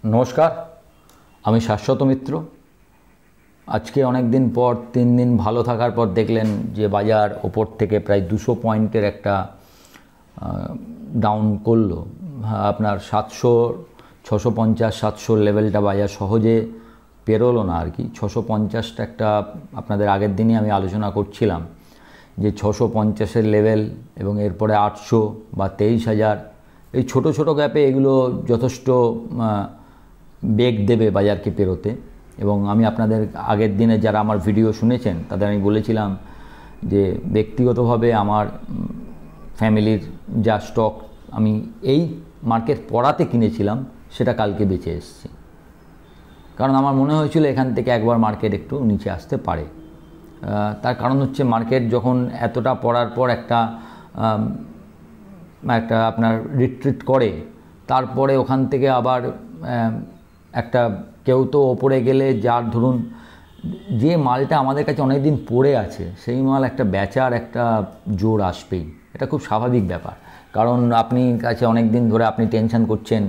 নমস্কার, আমি শাশ্বত মিত্র। আজকে অনেক দিন পর 3 দিন ভালো থাকার পর দেখলেন যে বাজার ওপর থেকে প্রায় 200 পয়েন্টের একটা ডাউন করলো। আপনার 650-700 লেভেলটা বাজার সহজে পেরোলো না আর কি। 650টা একটা আপনাদের আগের দিনই আমি আলোচনা করছিলাম যে 650-এর লেভেল এবং এরপরে 800 বা 23,000, এই ছোট ছোট গ্যাপে এগুলো যথেষ্ট বেগ দেবে বাজারকে পেরোতে। এবং আমি আপনাদের আগের দিনে যারা আমার ভিডিও শুনেছেন তাদের আমি বলেছিলাম যে ব্যক্তিগতভাবে আমার ফ্যামিলির যা স্টক আমি এই মার্কেট পড়াতে কিনেছিলাম সেটা কালকে বেঁচে এসেছে, কারণ আমার মনে হয়েছিল এখান থেকে একবার মার্কেট একটু নিচে আসতে পারে। তার কারণ হচ্ছে মার্কেট যখন এতটা পড়ার পর একটা আপনার রিট্রিট করে, তারপরে ওখান থেকে আবার একটা কেউ তো ওপরে গেলে যার ধরুন যে মালটা আমাদের কাছে অনেক দিন পড়ে আছে সেই মাল একটা বেচার একটা জোর আসবেই। এটা খুব স্বাভাবিক ব্যাপার, কারণ আপনি কাছে অনেক দিন ধরে আপনি টেনশন করছেন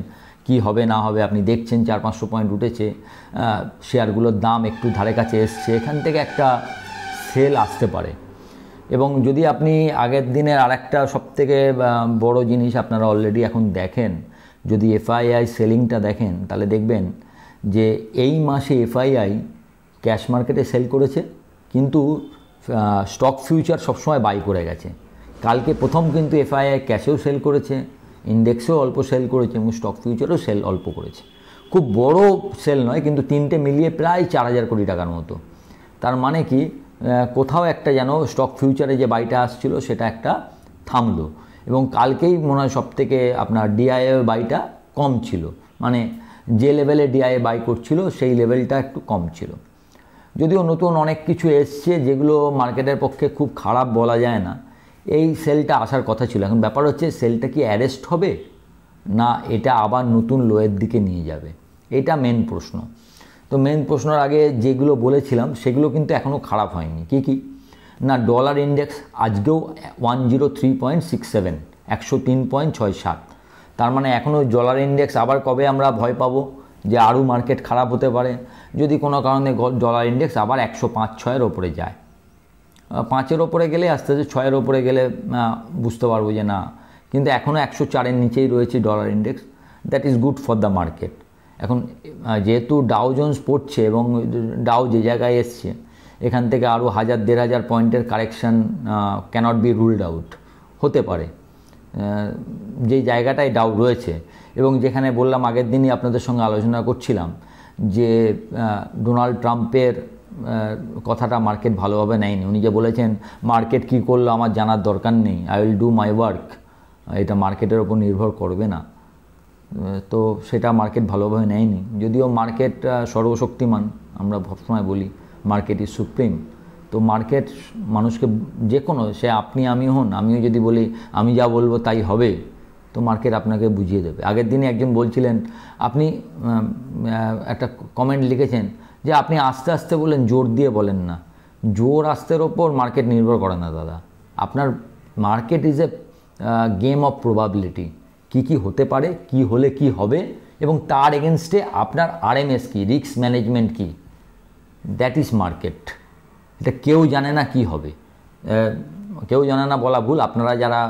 কি হবে না হবে, আপনি দেখছেন 400-500 পয়েন্ট উঠেছে, শেয়ারগুলোর দাম একটু ধারে কাছে এসছে, এখান থেকে একটা সেল আসতে পারে। এবং যদি আপনি আগের দিনের আরেকটা সবথেকে বড় জিনিস আপনারা অলরেডি এখন দেখেন, যদি এফআইআই সেলিংটা দেখেন তাহলে দেখবেন যে এই মাসে এফআইআই ক্যাশ মার্কেটে সেল করেছে, কিন্তু স্টক ফিউচার সবসময় বাই করে গেছে। কালকে প্রথম কিন্তু এফআইআই ক্যাশেও সেল করেছে, ইন্ডেক্সেও অল্প সেল করেছে এবং স্টক ফিউচারও সেল অল্প করেছে। খুব বড় সেল নয়, কিন্তু তিনটে মিলিয়ে প্রায় 4,000 কোটি টাকার মতো। তার মানে কি কোথাও একটা যেন স্টক ফিউচারে যে বাইটা আসছিল সেটা একটা থামলো। এবং কালকেই মনে হয় সবথেকে আপনার ডিআইএ বাইটা কম ছিল, মানে যে লেভেলে ডিআইএ বাই করছিল সেই লেভেলটা একটু কম ছিল। যদিও নতুন অনেক কিছু এসছে যেগুলো মার্কেটের পক্ষে খুব খারাপ বলা যায় না, এই সেলটা আসার কথা ছিল। এখন ব্যাপার হচ্ছে সেলটা কি অ্যারেস্ট হবে না এটা আবার নতুন লোয়ের দিকে নিয়ে যাবে, এটা মেন প্রশ্ন। তো মেন প্রশ্নের আগে যেগুলো বলেছিলাম সেগুলো কিন্তু এখনও খারাপ হয়নি। কি কি না, ডলার ইন্ডেক্স আজকেও 103.67, 103.67। তার মানে এখনও ডলার ইন্ডেক্স, আবার কবে আমরা ভয় পাবো যে আরও মার্কেট খারাপ হতে পারে যদি কোনো কারণে ডলার ইন্ডেক্স আবার 105-6-এর ওপরে যায়। 5-এর ওপরে গেলে আস্তে আস্তে 6-এর ওপরে গেলে বুঝতে পারবো যে না, কিন্তু এখনও 104-এর নিচেই রয়েছে dollar index. That is good for the market. এখন যেহেতু ডাও জোন্স পড়ছে এবং ডাও যে জায়গায় এসছে, এখান থেকে আরও 1,000-1,500 পয়েন্টের correction cannot be ruled out, হতে পারে যে জায়গাটায় ডাউ রয়েছে। এবং যেখানে বললাম আগের দিনই আপনাদের সঙ্গে আলোচনা করছিলাম যে ডোনাল্ড ট্রাম্পের কথাটা মার্কেট ভালোভাবে নেয়নি। উনি যে বলেছেন মার্কেট কী করলো আমার জানার দরকার নেই, I will do my work, এটা মার্কেটের ওপর নির্ভর করবে না। তো সেটা মার্কেট ভালোভাবে নেয়নি, যদিও মার্কেট সর্বশক্তিমান, আমরা সবসময় বলি মার্কেট ইজ সুপ্রিম। তো মার্কেট মানুষকে যে কোনো, সে আপনি আমি হন, আমিও যদি বলি আমি যা বলবো তাই হবে, তো মার্কেট আপনাকে বুঝিয়ে দেবে। আগের দিনে একজন বলছিলেন, আপনি একটা কমেন্ট লিখেছেন যে আপনি আস্তে আস্তে বলেন, জোর দিয়ে বলেন না। জোর আস্তের ওপর মার্কেট নির্ভর করে না দাদা। আপনার market is a game of probability, কি হতে পারে, কি হলে কি হবে, এবং তার এগেনস্টে আপনার আরএমএস কি, রিস্ক ম্যানেজমেন্ট কি, দ্যাট ইজ মার্কেট। এটা কেউ জানে না কি হবে, কেউ জানে না বলা ভুল। আপনারা যারা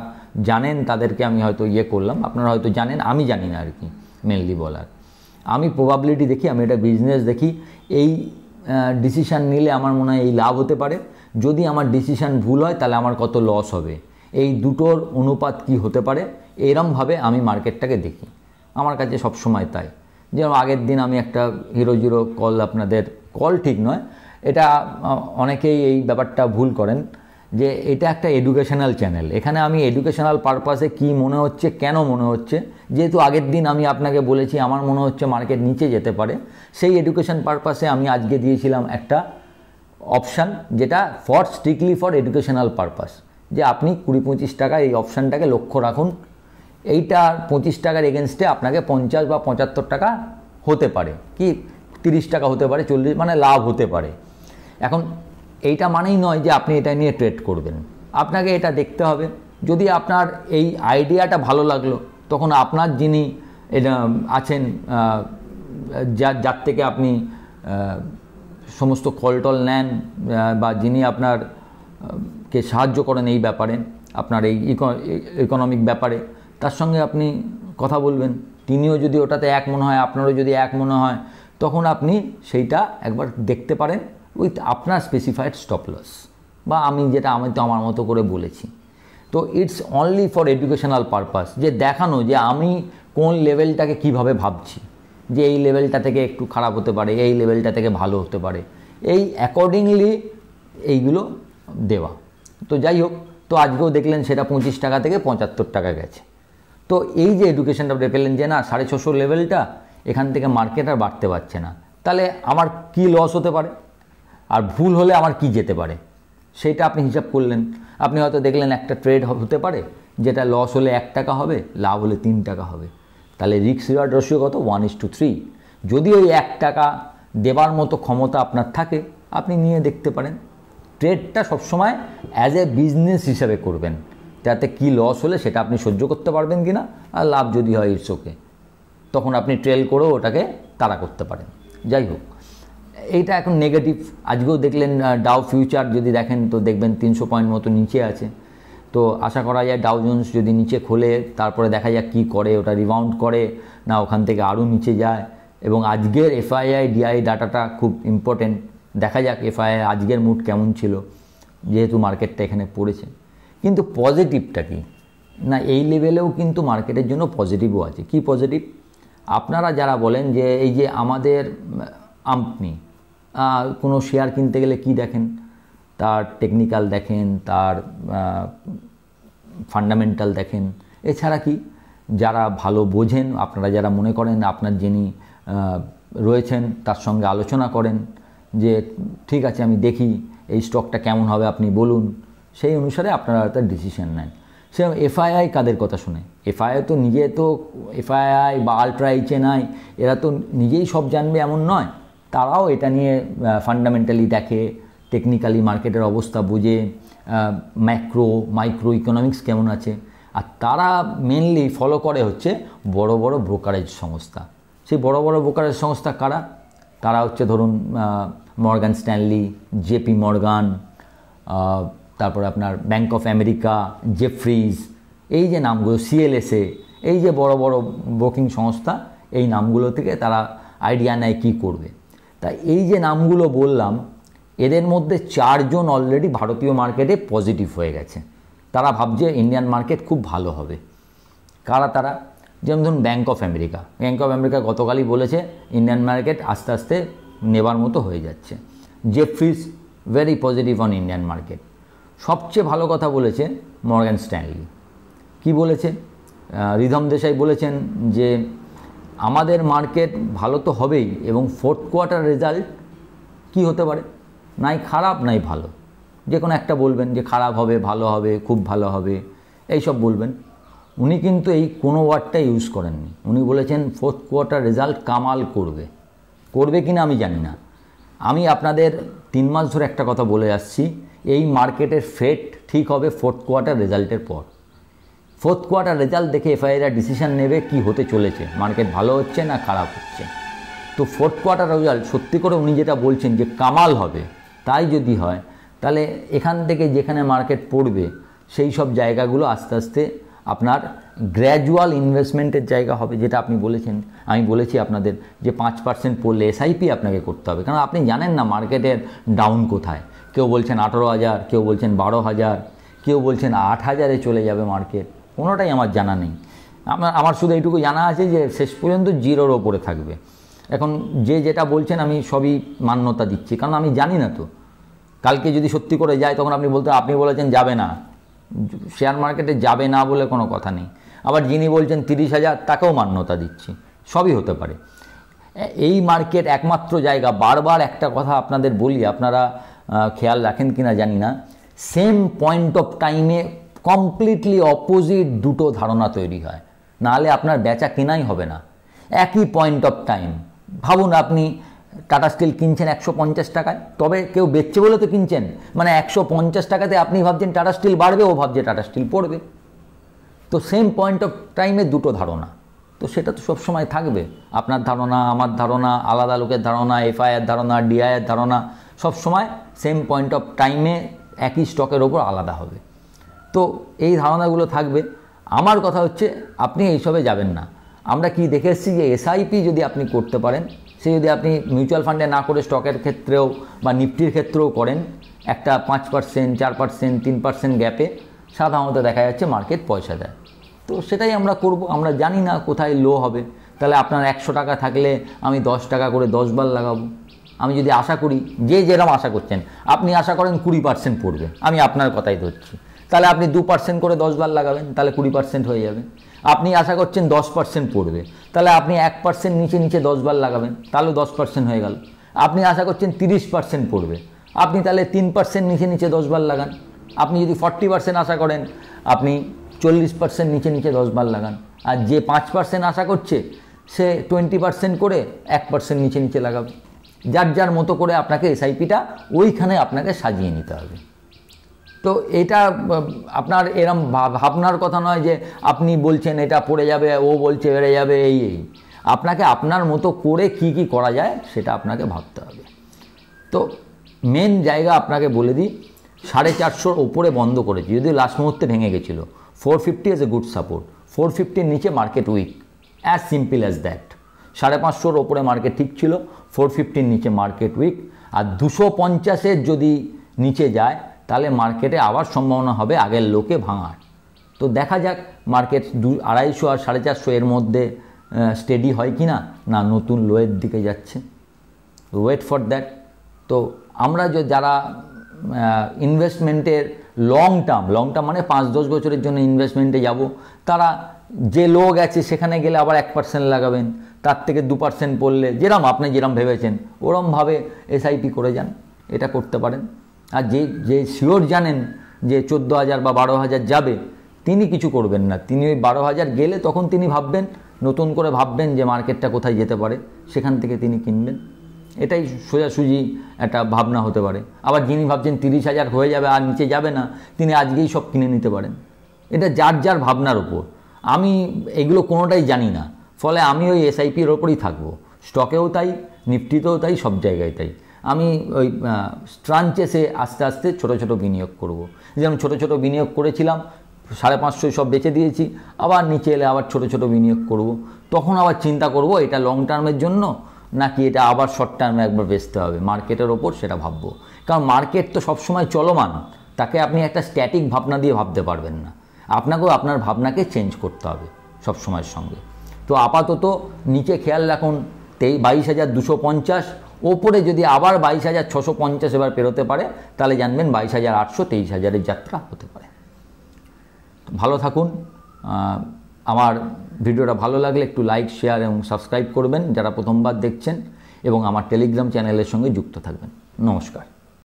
জানেন তাদেরকে আমি হয়তো করলাম, আপনারা হয়তো জানেন, আমি জানি না আর কি, মেনলি বলার। আমি প্রবাবিলিটি দেখি, আমি এটা বিজনেস দেখি। এই ডিসিশান নিলে আমার মনে হয় এই লাভ হতে পারে, যদি আমার ডিসিশান ভুল হয় তাহলে আমার কত লস হবে, এই দুটোর অনুপাত কি হতে পারে, এরমভাবে আমি মার্কেটটাকে দেখি। আমার কাছে সবসময় তাই। যেমন আগের দিন আমি একটা হিরো কল, আপনাদের কল ঠিক নয়, এটা অনেকেই এই ব্যাপারটা ভুল করেন যে এটা একটা এডুকেশনাল চ্যানেল, এখানে আমি এডুকেশনাল পারপাসে কি মনে হচ্ছে, কেন মনে হচ্ছে, যেহেতু আগের দিন আমি আপনাকে বলেছি আমার মনে হচ্ছে মার্কেট নিচে যেতে পারে, সেই এডুকেশন পারপাসে আমি আজকে দিয়েছিলাম একটা অপশান, যেটা স্ট্রিক্টলি ফর এডুকেশনাল পারপাস, যে আপনি 20-25 টাকা এই অপশানটাকে লক্ষ্য রাখুন, এইটার 25 টাকার এগেনস্টে আপনাকে 50 বা 75 টাকা হতে পারে, কি 30 টাকা হতে পারে, 40, মানে লাভ হতে পারে। এখন এইটা মানেই নয় যে আপনি এটা নিয়ে ট্রেড করবেন, আপনাকে এটা দেখতে হবে। যদি আপনার এই আইডিয়াটা ভালো লাগলো, তখন আপনার যিনি এটা আছেন যার থেকে আপনি সমস্ত কলটল নেন বা যিনি আপনার কে সাহায্য করেন এই ব্যাপারে, আপনার এই ইকোনমিক ব্যাপারে, তার সঙ্গে আপনি কথা বলবেন। তিনিও যদি ওটাতে এক মনে হয়, আপনারও যদি এক মনে হয়, তখন আপনি সেইটা একবার দেখতে পারেন উইথ আপনার স্পেসিফাইড স্টপ লস, বা আমি তো আমার মতো করে বলেছি। তো it's only for educational purpose, যে দেখানো যে আমি কোন লেভেলটাকে কিভাবে ভাবছি, যে এই লেভেলটা থেকে একটু খারাপ হতে পারে, এই লেভেলটা থেকে ভালো হতে পারে, এই অ্যাকর্ডিংলি এইগুলো দেওয়া। তো যাই হোক, তো আজকেও দেখলেন সেটা 25 টাকা থেকে 75 টাকা গেছে। তো এই যে এডুকেশনটা পেলেন যে না 650 লেভেলটা, এখান থেকে মার্কেট আর বাড়তে পারছে না, তাহলে আমার কি লস হতে পারে, আর ভুল হলে আমার কি যেতে পারে, সেইটা আপনি হিসাব করলেন। আপনি হয়তো দেখলেন একটা ট্রেড হতে পারে যেটা লস হলে 1 টাকা হবে, লাভ হলে 3 টাকা হবে, তাহলে রিস্ক রিওয়ার্ড রেশিও কত? 1:3। যদি ওই 1 টাকা দেবার মতো ক্ষমতা আপনার থাকে, আপনি নিয়ে দেখতে পারেন। ট্রেডটা সবসময় অ্যাজ এ বিজনেস হিসাবে করবেন, যাতে কি লস হলে সেটা আপনি সহ্য করতে পারবেন কিনা, আর লাভ যদি হয় ইটস ওকে, তখন আপনি ট্রেল করেও ওটাকে তাড়া করতে পারেন। যাই হোক, এইটা এখন নেগেটিভ। আজকেও দেখলেন ডাউ ফিউচার যদি দেখেন তো দেখবেন 300 পয়েন্ট মতো নিচে আছে। তো আশা করা যায় ডাউ জোন্স যদি নিচে খোলে, তারপরে দেখা যাক কী করে, ওটা রিবাউন্ড করে না ওখান থেকে আরও নিচে যায়। এবং আজকের এফআইআই ডিআই ডাটাটা খুব ইম্পর্টেন্ট, দেখা যাক এফআইআই আজকের মুড কেমন ছিল, যেহেতু মার্কেটটা এখানে পড়েছে। কিন্তু পজিটিভটা কি না, এই লেভেলেও কিন্তু মার্কেটের জন্য পজিটিভও আছে। কি পজিটিভ? আপনারা যারা বলেন যে এই যে আমাদের আপনি কোনো শেয়ার কিনতে গেলে কি দেখেন, তার টেকনিক্যাল দেখেন, তার ফান্ডামেন্টাল দেখেন, এছাড়া কি যারা ভালো বোঝেন, আপনারা যারা মনে করেন আপনার যিনি রয়েছেন তার সঙ্গে আলোচনা করেন যে ঠিক আছে আমি দেখি এই স্টকটা কেমন হবে, আপনি বলুন, সেই অনুসারে আপনারা তার ডিসিশন নেন। সে এফআইআই কাদের কথা শুনে? এফআইআই তো নিজে তো এফআইআই বা আলট্রা এইচএনআই এরা তো নিজেই সব জানবে এমন নয়, তারাও এটা নিয়ে ফান্ডামেন্টালি দেখে, টেকনিক্যালি মার্কেটের অবস্থা বুঝে, মাইক্রো ইকোনমিক্স কেমন আছে, আর তারা মেনলি ফলো করে হচ্ছে বড় বড় ব্রোকারেজ সংস্থা। সেই বড় বড় ব্রোকারেজ সংস্থা কারা? তারা হচ্ছে ধরুন মর্গান স্ট্যানলি, জেপি মর্গান, তারপরে আপনার ব্যাঙ্ক অফ আমেরিকা, জেফ্রিজ, এই যে নামগুলো, সিএলএসএ, এই যে বড় বড় ব্রোকিং সংস্থা, এই নামগুলো থেকে তারা আইডিয়া নেয় কী করবে। তাই এই যে নামগুলো বললাম, এদের মধ্যে 4 জন অলরেডি ভারতীয় মার্কেটে পজিটিভ হয়ে গেছে। তারা ভাবছে ইন্ডিয়ান মার্কেট খুব ভালো হবে। কারা তারা? যেমন ধরুন bank of America. Bank of America গতকালই বলেছে ইন্ডিয়ান মার্কেট আস্তে আস্তে নেবার মতো হয়ে যাচ্ছে। Jefferies very positive on Indian market. সবচেয়ে ভালো কথা বলেছে মর্গান স্ট্যানলি। কি বলেছে? রিধম দেশাই বলেছেন যে আমাদের মার্কেট ভালো তো হবেই, এবং 4th কোয়ার্টার রেজাল্ট কি হতে পারে, নাই খারাপ নাই ভালো, যে কোনো একটা বলবেন যে খারাপ হবে, ভালো হবে, খুব ভালো হবে, এইসব বলবেন। উনি কিন্তু এই কোনো ওয়ার্ডটা ইউজ করেননি। উনি বলেছেন 4th কোয়ার্টার রেজাল্ট কামাল করবে। করবে কিনা আমি জানি না। আমি আপনাদের 3 মাস ধরে একটা কথা বলে আসছি, এই মার্কেটের ফেট ঠিক হবে 4th কোয়ার্টার রেজাল্টের পর। 4th কোয়ার্টার রেজাল্ট দেখে এফআইআইরা ডিসিশন নেবে কি হতে চলেছে, মার্কেট ভালো হচ্ছে না খারাপ হচ্ছে। তো 4th কোয়ার্টার রেজাল্ট সত্যি করে উনি যেটা বলছেন যে কামাল হবে, তাই যদি হয় তাহলে এখান থেকে যেখানে মার্কেট পড়বে সেই সব জায়গাগুলো আস্তে আস্তে আপনার গ্র্যাজুয়াল ইনভেস্টমেন্টের জায়গা হবে, যেটা আপনি বলেছেন। আমি বলেছি আপনাদের যে 5% পড়লে এসআইপি আপনাকে করতে হবে, কারণ আপনি জানেন না মার্কেটের ডাউন কোথায়। কেউ বলছেন 18,000, কেউ বলছেন 12,000, কেউ বলছেন 8,000-এ চলে যাবে মার্কেট। কোনোটাই আমার জানা নেই। আমার শুধু এইটুকু জানা আছে যে শেষ পর্যন্ত 0-র ওপরে থাকবে। এখন যে যেটা বলছেন আমি সবই মান্যতা দিচ্ছি, কারণ আমি জানি না তো। কালকে যদি সত্যি করে যায় তখন আপনি বলেছেন যাবে না, শেয়ার মার্কেটে যাবে না বলে কোনো কথা নেই। আবার যিনি বলছেন 30,000 তাকেও মান্যতা দিচ্ছি, সবই হতে পারে। এই মার্কেট একমাত্র জায়গা, বারবার একটা কথা আপনাদের বলি, আপনারা খেয়াল রাখেন কিনা জানি না, সেম পয়েন্ট অফ টাইমে কমপ্লিটলি অপোজিট দুটো ধারণা তৈরি হয়, নাহলে আপনার বেচা কেনাই হবে না। একই পয়েন্ট অফ টাইম ভাবুন, আপনি টাটা স্টিল কিনছেন 150 টাকায়, তবে কেউ বেচছে বলে তো কিনছেন, মানে 150 টাকাতে আপনি ভাবছেন টাটা স্টিল বাড়বে, ও ভাবছে টাটা স্টিল পড়বে। তো সেম পয়েন্ট অফ টাইমে দুটো ধারণা, তো সেটা তো সবসময় থাকবে। আপনার ধারণা, আমার ধারণা, আলাদা লোকের ধারণা, এফআইআর ধারণা, ডিআইয়ের ধারণা সব সময় সেম পয়েন্ট অফ টাইমে একই স্টকের ওপর আলাদা হবে। তো এই ধারণাগুলো থাকবে। আমার কথা হচ্ছে আপনি এইসবে যাবেন না। আমরা কি দেখে এসেছি যে এসআইপি যদি আপনি করতে পারেন, সে যদি আপনি মিউচুয়াল ফান্ডে না করে স্টকের ক্ষেত্রেও বা নিফটির ক্ষেত্রেও করেন, একটা 5%, 4%, 3% গ্যাপে সাধারণত দেখা যাচ্ছে মার্কেট পয়সা দেয়। তো সেটাই আমরা করব। আমরা জানি না কোথায় লো হবে। তাহলে আপনার 100 টাকা থাকলে আমি 10 টাকা করে 10 বার লাগাবো। আমি যদি আশা করি, যে যেরকম আশা করছেন, আপনি আশা করেন 20% পড়বে, আমি আপনার কথাই ধরছি, তাহলে আপনি 2% করে 10 বার লাগাবেন, তাহলে 20% হয়ে যাবে। আপনি আশা করছেন 10% পড়বে, তাহলে আপনি 1% নিচে নিচে 10 বার লাগাবেন, তাহলে 10% হয়ে গেল। আপনি আশা করছেন 30% পড়বে, আপনি তাহলে 3% নিচে নিচে 10 বার লাগান। আপনি যদি 40% আশা করেন, আপনি 40% নিচে নিচে 10 বার লাগান। আর যে 5% আশা করছে, সে 20% করে 1% নিচে নিচে লাগাবে। যার যার মতো করে আপনাকে এসআইপিটা ওইখানে আপনাকে সাজিয়ে নিতে হবে। তো এটা আপনার এরম ভাবনার কথা নয় যে আপনি বলছেন এটা পড়ে যাবে, ও বলছে বেড়ে যাবে, এই আপনাকে আপনার মতো করে কি কি করা যায় সেটা আপনাকে ভাবতে হবে। তো মেন জায়গা আপনাকে বলে দিই, 450 ওপরে বন্ধ করেছি, যদিও লাস্ট মুহূর্তে ভেঙে গেছিলো। 450 ইজ এ গুড সাপোর্ট। 450 নিচে market weak, as simple as that. 550 ওপরে মার্কেট ঠিক ছিল, 450 নিচে মার্কেট উইক। আর 250 যদি নিচে যায়, তাহলে মার্কেটে আবার সম্ভাবনা হবে আগের লোকে ভাঙার। তো দেখা যাক মার্কেট 250 আর 450 এর মধ্যে স্টেডি হয় কি না, না নতুন লোয়ের দিকে যাচ্ছে। Wait for that. তো আমরা যারা ইনভেস্টমেন্টের লং টার্ম মানে 5-10 বছরের জন্য ইনভেস্টমেন্টে যাব, তারা যে লো গেছে সেখানে গেলে আবার 1% লাগাবেন, তার থেকে 2% পড়লে আপনি যেরকম ভেবেছেন ওরমভাবে এসআইপি করে যান, এটা করতে পারেন। আর যে শিওর জানেন যে 14,000 বা 12,000 যাবে, তিনি কিছু করবেন না। তিনি ওই 12,000 গেলে তখন তিনি ভাববেন, নতুন করে ভাববেন যে মার্কেটটা কোথায় যেতে পারে, সেখান থেকে তিনি কিনবেন। এটাই সোজাসুজি একটা ভাবনা হতে পারে। আবার যিনি ভাবছেন 30,000 হয়ে যাবে আর নিচে যাবে না, তিনি আজকেই সব কিনে নিতে পারেন। এটা যার যার ভাবনার উপর। আমি এগুলো কোনোটাই জানি না, ফলে আমি ওই এসআইপির ওপরই থাকবো। স্টকেও তাই, নিফটিতেও তাই, সব জায়গায় তাই। আমি ওই ট্রাঞ্চেসে আস্তে আস্তে ছোটো ছোটো বিনিয়োগ করব। যেমন ছোটো ছোটো বিনিয়োগ করেছিলাম, 550 সব বেচে দিয়েছি, আবার নিচে এলে আবার ছোটো ছোটো বিনিয়োগ করব। তখন আবার চিন্তা করব এটা লং টার্মের জন্য নাকি এটা আবার শর্ট টার্মে একবার বেচতে হবে, মার্কেটের ওপর সেটা ভাববো। কারণ মার্কেট তো সবসময় চলমান, তাকে আপনি একটা স্ট্যাটিক ভাবনা দিয়ে ভাবতে পারবেন না। আপনাকেও আপনার ভাবনাকে চেঞ্জ করতে হবে সব সময়ের সঙ্গে। তো আপাতত নিচে খেয়াল রাখুন 22,250, ওপরে যদি আবার 22,650 এবার পেরোতে পারে, তাহলে জানবেন 22,800, 23,000-এর যাত্রা হতে পারে। ভালো থাকুন। আমার ভিডিওটা ভালো লাগলে একটু লাইক, শেয়ার এবং সাবস্ক্রাইব করবেন যারা প্রথমবার দেখছেন, এবং আমার টেলিগ্রাম চ্যানেলের সঙ্গে যুক্ত থাকবেন। নমস্কার।